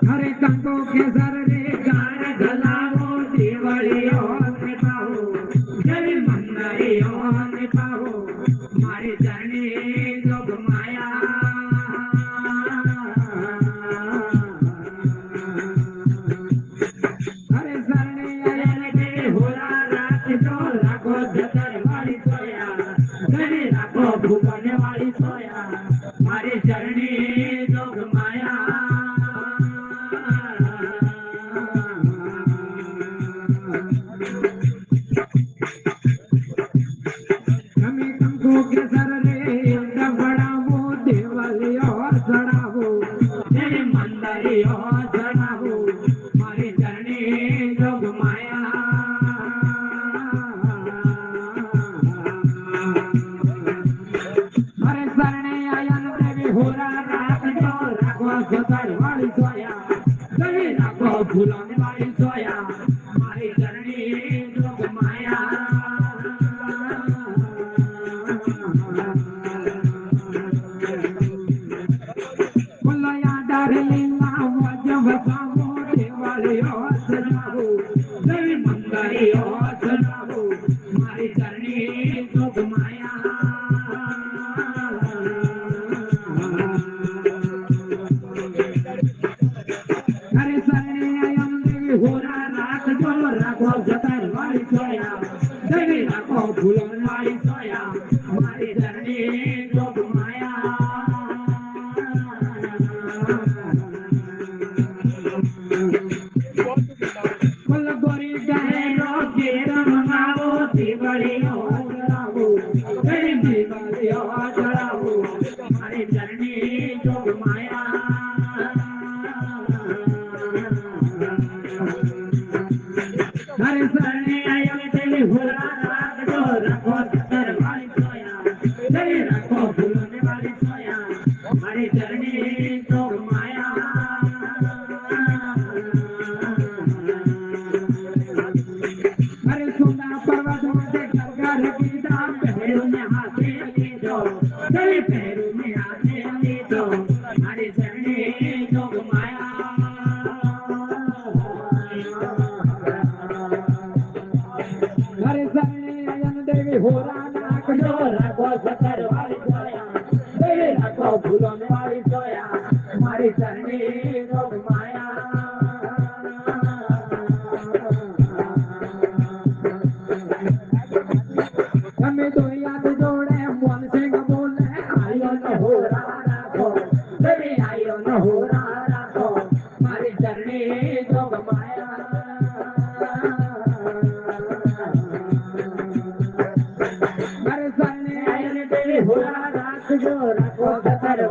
हरे कंको के सर रे गार गलावो देवड़ियो ने पाहो जय मंगरियो ने पाहो मारे जाने जोग माया हरे सरने आयन के होला रात जो राखो जतर वाली सोया गने राखो भूगने वाली सोया मारे चरणी जोग माया हमें कंको के सर रे बड़ावो देवलियो चढ़ावो जय मंदरियो चढ़ावो मारे चरणी जोग माया हरे शरणे आयन देवी होरा रात जो राखो सतर वाली सोया जय राखो फूलों वाली सोया मारे चरणी जोग माया Mulaya darlila wajah kamu dewaliyo sanahu Dewi mangariyo sanahu Mari karni jog maya Hari sarni ayam dewi hora raat jo rakho jatar wali soya Dewi rakho phulon wali soya Mari karni jog maya Golgori gahero jera mangavo divaliyo chढ़ावो जय divaliyo chढ़ावो हमारे चरणी जोग माया हरे शरणे ion देवी होला रात जो रखो सतर वाली सोया जय रखो फूलों वाली सोया हमारे चरणी जोग माया हरे सुना पर्वत में गरगर गीता पहरु में हाथे लीधो जय पहरु में हाथे लीधो हरे चरणी जोग माया हरे शरणे आयन देवी होरा नाक जो रखो सतर वाली सोया जय रखो फूलों वाली सोया हमारे चरणी जोग माया हमें तो याद जोड़े मन सिंह बोले आयो न हो राखो देवी आयो न हो राखो मारी चरणी जोग माया हरे शरणे आयन देवी हो राख जो रखो सतर